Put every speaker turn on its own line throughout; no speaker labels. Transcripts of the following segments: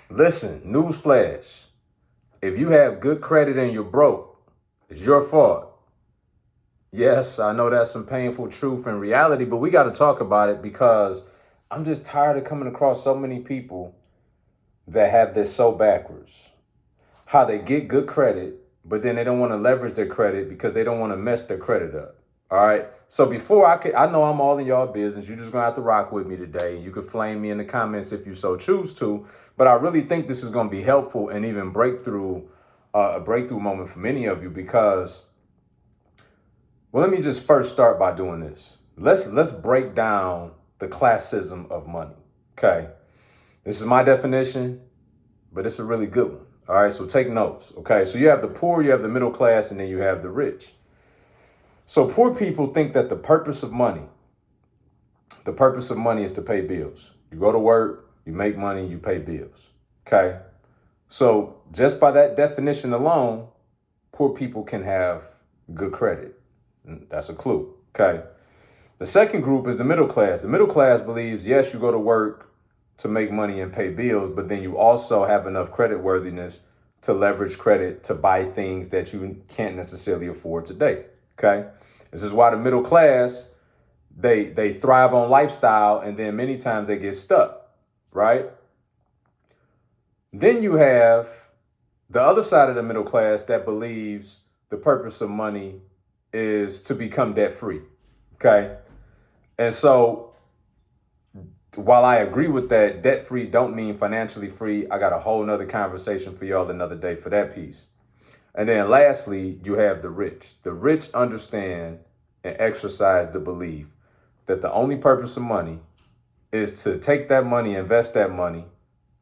Listen, newsflash. If you have good credit and you're broke, it's your fault. Yes, I know that's some painful truth and reality, but we got to talk about it because I'm just tired of coming across so many people that have this so backwards. How they get good credit, but then they don't want to leverage their credit because they don't want to mess their credit up. All right. So before I know I'm all in y'all business. You're just gonna have to rock with me today. You can flame me in the comments if you so choose to. But I really think this is gonna be helpful and even a breakthrough moment for many of you because, well, let me just first start by doing this. Let's break down the classism of money. Okay. This is my definition, but it's a really good one. All right. So take notes. Okay. So you have the poor, you have the middle class, and then you have the rich. So poor people think that the purpose of money is to pay bills. You go to work, you make money, you pay bills. Okay. So just by that definition alone, poor people can have good credit. That's a clue. Okay. The second group is the middle class. The middle class believes, yes, you go to work to make money and pay bills, but then you also have enough credit worthiness to leverage credit to buy things that you can't necessarily afford today. Okay. This is why the middle class, they thrive on lifestyle, and then many times they get stuck, right? Then you have the other side of the middle class that believes the purpose of money is to become debt free. Okay. And so while I agree with that, debt free don't mean financially free. I got a whole nother conversation for y'all another day for that piece. And then lastly, you have the rich. The rich understand and exercise the belief that the only purpose of money is to take that money, invest that money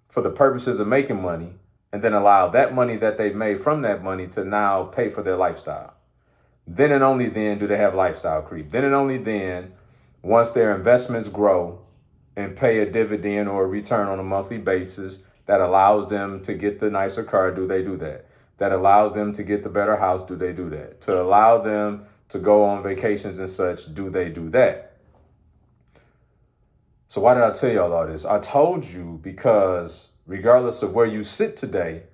for the purposes of making money, and then allow that money that they've made from that money to now pay for their lifestyle. Then and only then do they have lifestyle creep. Then and only then, once their investments grow and pay a dividend or a return on a monthly basis that allows them to get the nicer car, do they do that? That allows them to get the better house, do they do that? To allow them to go on vacations and such, do they do that? So why did I tell y'all all this? I told you because regardless of where you sit today,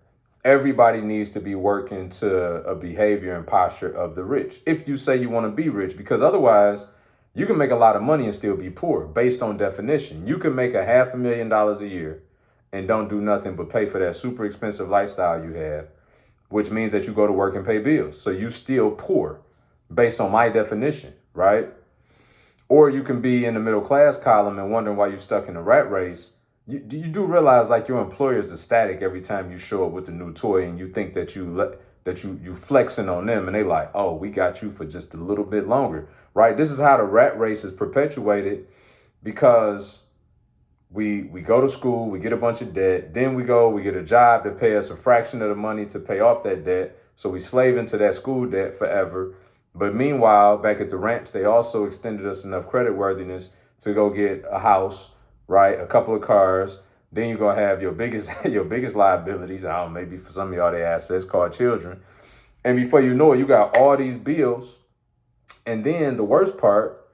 everybody needs to be working to a behavior and posture of the rich. If you say you want to be rich, because otherwise you can make a lot of money and still be poor based on definition. You can make $500,000 a year and don't do nothing but pay for that super expensive lifestyle you have, which means that you go to work and pay bills. So you still poor based on my definition, right? Or you can be in the middle class column and wondering why you're stuck in a rat race. You do realize like your employer is ecstatic every time you show up with a new toy, and you think that you flexing on them, and they like, oh, we got you for just a little bit longer, right? This is how the rat race is perpetuated because we go to school, we get a bunch of debt, then we get a job to pay us a fraction of the money to pay off that debt. So we slave into that school debt forever. But meanwhile, back at the ranch, they also extended us enough credit worthiness to go get a house, right? A couple of cars. Then you're going to have your biggest your biggest liabilities. I don't know, maybe for some of y'all, the assets called children. And before you know it, you got all these bills. And then the worst part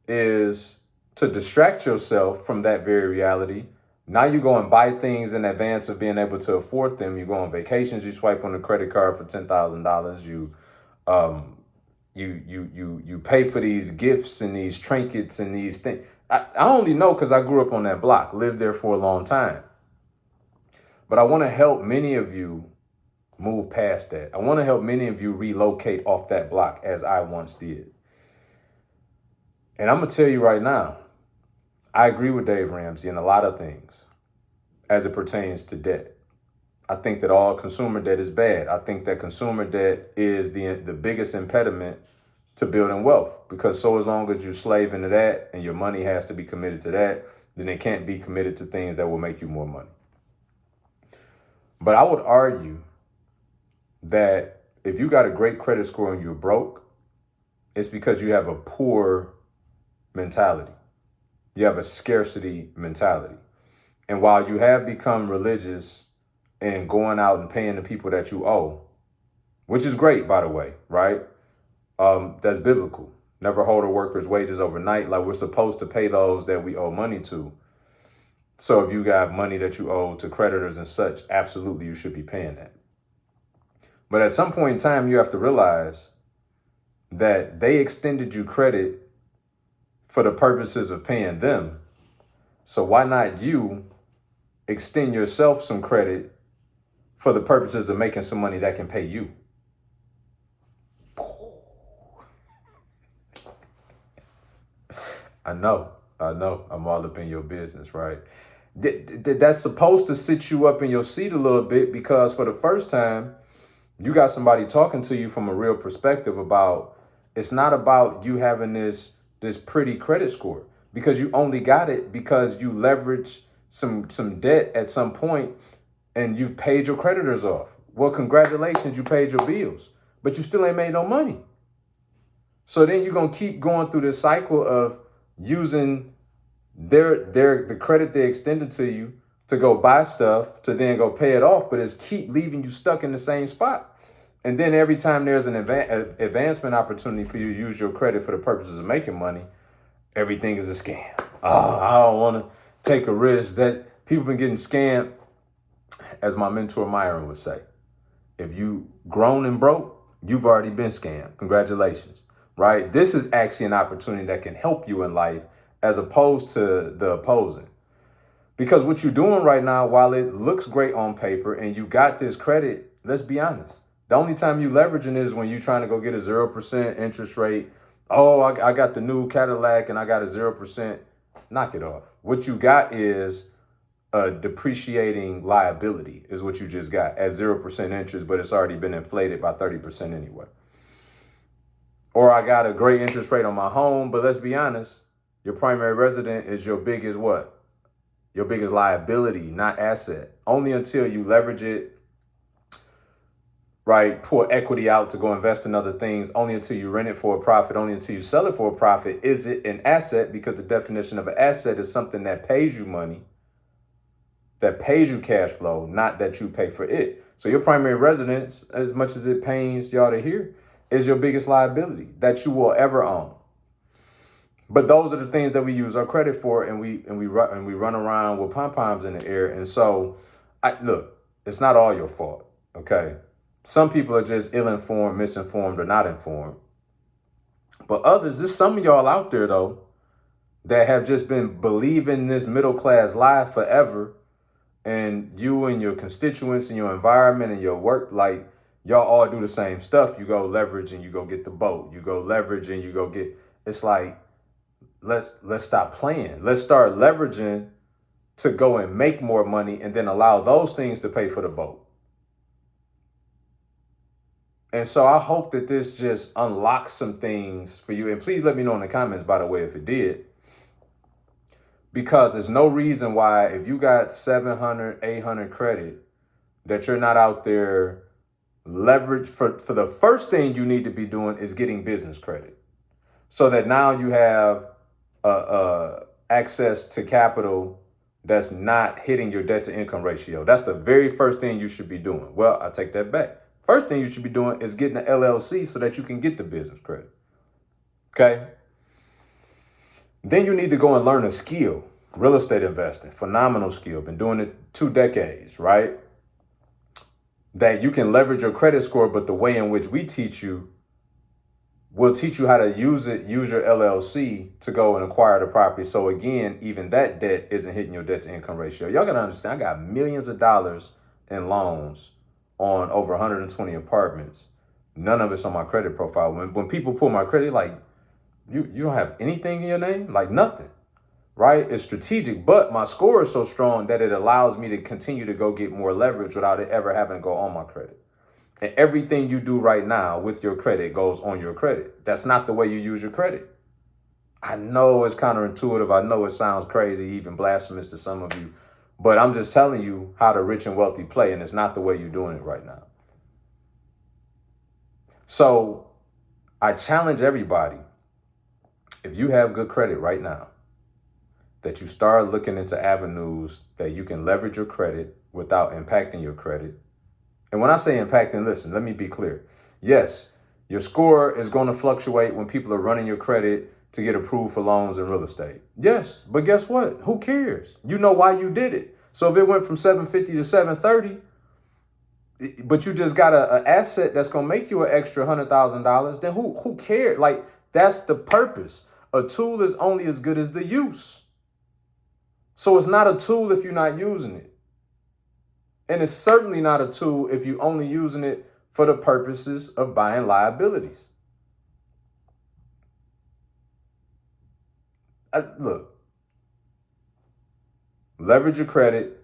is to distract yourself from that very reality. Now you go and buy things in advance of being able to afford them. You go on vacations, you swipe on a credit card for $10,000. You pay for these gifts and these trinkets and these things. I only know because I grew up on that block, lived there for a long time. But I want to help many of you move past that. I want to help many of you relocate off that block as I once did. And I'm going to tell you right now, I agree with Dave Ramsey in a lot of things as it pertains to debt. I think that all consumer debt is bad. I think that consumer debt is the biggest impediment to building wealth, because so as long as you slave into that and your money has to be committed to that, then it can't be committed to things that will make you more money. But I would argue that if you got a great credit score and you're broke, it's because you have a poor mentality. You have a scarcity mentality. And while you have become religious and going out and paying the people that you owe, which is great, by the way, right? That's biblical. Never hold a worker's wages overnight. Like, we're supposed to pay those that we owe money to. So if you got money that you owe to creditors and such, absolutely you should be paying that. But at some point in time, you have to realize that they extended you credit for the purposes of paying them. So why not you extend yourself some credit for the purposes of making some money that can pay you? I know. I'm all up in your business, right? That's supposed to sit you up in your seat a little bit, because for the first time, you got somebody talking to you from a real perspective about, it's not about you having this pretty credit score, because you only got it because you leveraged some debt at some point and you paid your creditors off. Well, congratulations, you paid your bills, but you still ain't made no money. So then you're going to keep going through this cycle of using the credit they extended to you to go buy stuff, to then go pay it off, but it's keep leaving you stuck in the same spot. And then every time there's an advancement opportunity for you to use your credit for the purposes of making money, everything is a scam. Oh, I don't want to take a risk. That people been getting scammed. As my mentor Myron would say, if you grown and broke, you've already been scammed. Congratulations, right? This is actually an opportunity that can help you in life as opposed to the opposing. Because what you're doing right now, while it looks great on paper and you got this credit, let's be honest, the only time you leveraging is when you're trying to go get a 0% interest rate. Oh, I got the new Cadillac and I got a 0%. Knock it off. What you got is a depreciating liability is what you just got at 0% interest, but it's already been inflated by 30% anyway. Or I got a great interest rate on my home, but let's be honest, your primary resident is your biggest what? Your biggest liability, not asset. Only until you leverage it, right? Pour equity out to go invest in other things. Only until you rent it for a profit. Only until you sell it for a profit is it an asset, because the definition of an asset is something that pays you money, that pays you cash flow, not that you pay for it. So your primary residence, as much as it pains y'all to hear, is your biggest liability that you will ever own. But those are the things that we use our credit for, and we run around with pom-poms in the air. And so, look, it's not all your fault, okay? Some people are just ill-informed, misinformed, or not informed. But others, there's some of y'all out there, though, that have just been believing this middle-class lie forever. And you and your constituents and your environment and your work, like, y'all all do the same stuff. You go leverage and you go get the boat. You go leverage and you go get, it's like, let's stop playing. Let's start leveraging to go and make more money and then allow those things to pay for the boat. And so I hope that this just unlocks some things for you. And please let me know in the comments, by the way, if it did. Because there's no reason why, if you got 700, 800 credit, that you're not out there leverage for the first thing you need to be doing is getting business credit. So that now you have access to capital that's not hitting your debt to income ratio. That's the very first thing you should be doing. Well, I take that back. First thing you should be doing is getting an LLC so that you can get the business credit. Okay? Then you need to go and learn a skill. Real estate investing, phenomenal skill. Been doing it 2 decades, right? That you can leverage your credit score, but the way in which we teach you, we'll teach you how to use your LLC to go and acquire the property. So again, even that debt isn't hitting your debt to income ratio. Y'all gotta understand, I got millions of dollars in loans on over 120 apartments. None of it's on my credit profile. When people pull my credit, like, you don't have anything in your name? Like, nothing, right? It's strategic, but my score is so strong that it allows me to continue to go get more leverage without it ever having to go on my credit. And everything you do right now with your credit goes on your credit. That's not the way you use your credit. I know it's counterintuitive. I know it sounds crazy, even blasphemous to some of you, but I'm just telling you how the rich and wealthy play, and it's not the way you're doing it right now. So I challenge everybody, if you have good credit right now, that you start looking into avenues that you can leverage your credit without impacting your credit. And when I say impacting, listen, let me be clear. Yes, your score is going to fluctuate when people are running your credit to get approved for loans in real estate. Yes, but guess what? Who cares? You know why you did it. So if it went from 750 to 730, but you just got an asset that's gonna make you an extra $100,000, then who cares? Like, that's the purpose. A tool is only as good as the use. So it's not a tool if you're not using it. And it's certainly not a tool if you're only using it for the purposes of buying liabilities. Look, leverage your credit,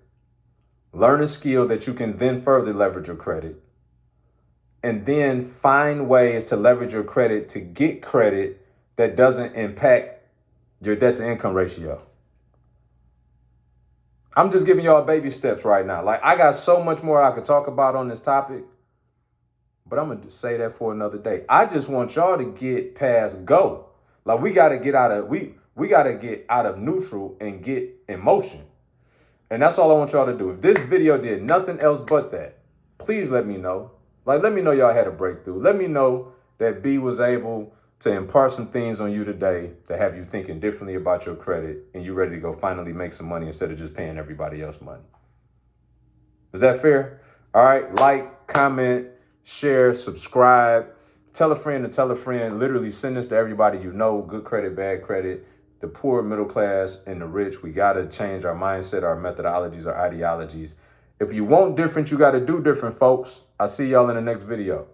learn a skill that you can then further leverage your credit, and then find ways to leverage your credit to get credit that doesn't impact your debt to income ratio. I'm just giving y'all baby steps right now. Like, I got so much more I could talk about on this topic, but I'm going to say that for another day. I just want y'all to get past go. Like, we got to get out of, we got to get out of neutral and get in motion. And that's all I want y'all to do. If this video did nothing else but that, please let me know. Like, let me know y'all had a breakthrough. Let me know that B was able to impart some things on you today to have you thinking differently about your credit and you ready to go finally make some money instead of just paying everybody else money. Is that fair? All right. Like, comment, share, subscribe, tell a friend to tell a friend. Literally send this to everybody you know. Good credit, bad credit, the poor, middle class, and the rich. We got to change our mindset, our methodologies, our ideologies. If you want different, you got to do different, folks. I'll see y'all in the next video.